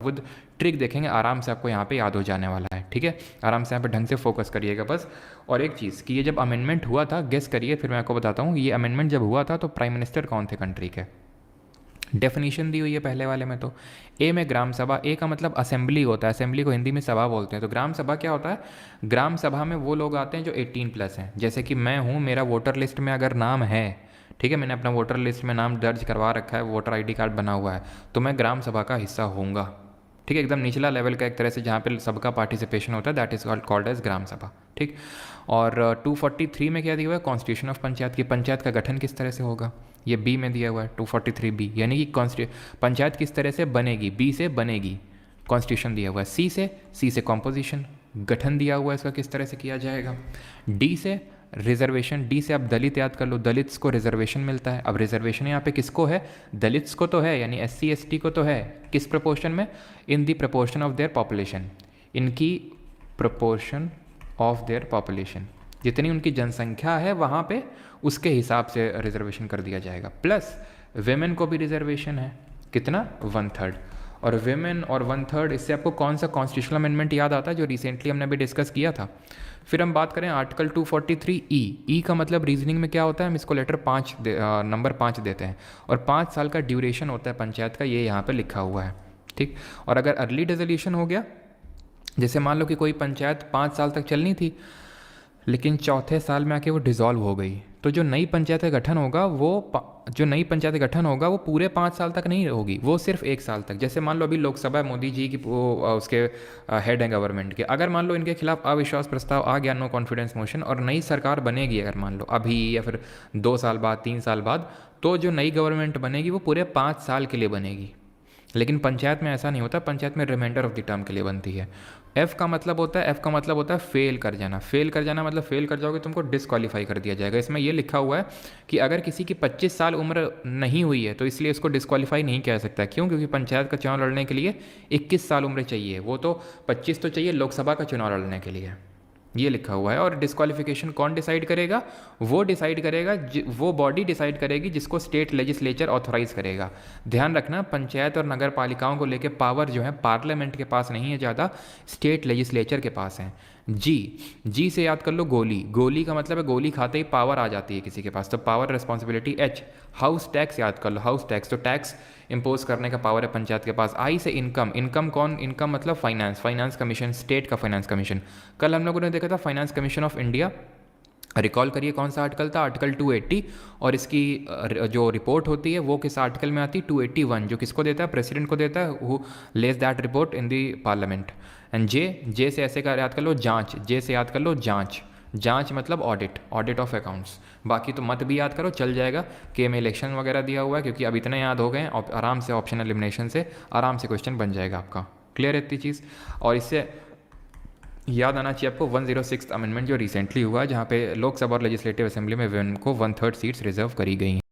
With trick देखेंगे, आराम से आपको यहाँ पे याद हो जाने वाला है, ठीक है। आराम से यहाँ पे ढंग से फोकस करिएगा बस। और एक चीज़ कि ये जब अमेंडमेंट हुआ था, गेस करिए, फिर मैं आपको बताता हूँ। ये अमेंडमेंट जब हुआ था तो प्राइम मिनिस्टर कौन थे कंट्री के? डेफिनेशन दी हुई है पहले वाले में। तो ए में ग्राम सभा, ए का मतलब असेंबली होता है, असेंबली को हिंदी में सभा बोलते हैं। तो ग्राम सभा क्या होता है? ग्राम सभा में वो लोग आते हैं जो 18+ हैं। जैसे कि मैं हूँ, मेरा वोटर लिस्ट में अगर नाम है, ठीक है, मैंने अपना वोटर लिस्ट में नाम दर्ज करवा रखा है, वोटर आईडी कार्ड बना हुआ है, तो मैं ग्राम सभा का हिस्सा होऊंगा, ठीक है। एकदम निचला लेवल का एक तरह से, जहाँ पे सबका पार्टिसिपेशन होता है, that is called as gram सभा, ठीक। और 243 में क्या दिया हुआ है? कॉन्स्टिट्यूशन ऑफ पंचायत की, पंचायत का गठन किस तरह से होगा, ये बी में दिया हुआ है 243 बी, यानी कि पंचायत किस तरह से बनेगी, बी से बनेगी, कॉन्स्टिट्यूशन दिया हुआ है। सी से कॉम्पोजिशन, गठन दिया हुआ है इसका किस तरह से किया जाएगा। डी से रिजर्वेशन, डी से आप दलित याद कर लो, दलित्स को रिजर्वेशन मिलता है। अब रिजर्वेशन यहाँ पे किसको है? दलित्स को तो है, यानी SC ST को तो है। किस प्रपोर्शन में? इन दी प्रपोर्शन ऑफ देयर पॉपुलेशन, इनकी प्रपोर्शन ऑफ देयर पॉपुलेशन, जितनी उनकी जनसंख्या है वहाँ पे उसके हिसाब से रिजर्वेशन कर दिया जाएगा। प्लस वेमेन को भी रिजर्वेशन है, कितना? 1/3। और वेमेन और 1/3, इससे आपको कौन सा कॉन्स्टिट्यूशनल अमेंडमेंट याद आता है जो रिसेंटली हमने अभी डिस्कस किया था? फिर हम बात करें आर्टिकल 243 ई का मतलब रीजनिंग में क्या होता है? हम इसको लेटर नंबर 5 देते हैं, और 5 साल का ड्यूरेशन होता है पंचायत का, ये यहाँ पे लिखा हुआ है, ठीक। और अगर अर्ली डिसोल्यूशन हो गया, जैसे मान लो कि कोई पंचायत 5 साल तक चलनी थी, लेकिन चौथे साल में आके वो डिज़ोल्व हो गई, तो जो नई पंचायत का गठन होगा वो पूरे 5 साल तक नहीं होगी, वो सिर्फ 1 साल तक। जैसे मान लो अभी लोकसभा मोदी जी की उसके हेड हैं गवर्नमेंट के, अगर मान लो इनके खिलाफ अविश्वास प्रस्ताव आ गया, नो कॉन्फिडेंस मोशन, और नई सरकार बनेगी अगर मान लो अभी या फिर 2 साल बाद, 3 साल बाद, तो जो नई गवर्नमेंट बनेगी वो पूरे 5 साल के लिए बनेगी। लेकिन पंचायत में ऐसा नहीं होता, पंचायत में रिमाइंडर ऑफ द टर्म के लिए बनती है। एफ का मतलब होता है फेल कर जाना। फेल कर जाना मतलब फेल कर जाओगे तुमको डिस्क्वालीफाई कर दिया जाएगा। इसमें ये लिखा हुआ है कि अगर किसी की 25 साल उम्र नहीं हुई है तो इसलिए इसको डिस्क्वालीफाई नहीं किया जा सकता। क्यों? क्योंकि पंचायत का चुनाव लड़ने के लिए 21 साल उम्र चाहिए, वो तो 25 तो चाहिए लोकसभा का चुनाव लड़ने के लिए, ये लिखा हुआ है। और डिस्क्वालिफिकेशन कौन डिसाइड करेगा? वो डिसाइड करेगा, वो बॉडी डिसाइड करेगी जिसको स्टेट लेजिस्लेचर ऑथोराइज करेगा। ध्यान रखना, पंचायत और नगर पालिकाओं को लेकर पावर जो है पार्लियामेंट के पास नहीं है ज़्यादा, स्टेट लेजिस्लेचर के पास है। जी से याद कर लो गोली, गोली का मतलब है गोली खाते ही पावर आ जाती है किसी के पास, तो power responsibility. H house tax याद कर लो, हाउस टैक्स, तो टैक्स इम्पोज करने का पावर है पंचायत के पास। आई से इनकम, इनकम कौन? इनकम मतलब फाइनेंस, फाइनेंस कमीशन, स्टेट का फाइनेंस कमीशन। कल हम लोगों ने देखा था finance commission of India, recall करिए कौन सा आर्टिकल था? आर्टिकल 280। और इसकी जो रिपोर्ट होती है वो किस आर्टिकल में आती है? 281, जो किसको देता है? प्रेसिडेंट को देता है, who lays that report in the parliament. And जे से ऐसे का याद कर लो जांच, जे से याद कर लो जांच, जांच मतलब ऑडिट, ऑडिट ऑफ अकाउंट्स। बाकी तो मत भी याद करो, चल जाएगा। के में इलेक्शन वगैरह दिया हुआ है, क्योंकि अब इतने याद हो गए हैं, आराम से ऑप्शन एलिमिनेशन से आराम से क्वेश्चन बन जाएगा आपका। क्लियर है इतनी चीज़? और इससे याद आना चाहिए आपको 106th अमेंडमेंट जो रिसेंटली हुआ, जहाँ पे लोकसभा और लेजिस्लेटिव असेंबली में वुमेन को 1/3 सीट्स रिजर्व करी गई हैं।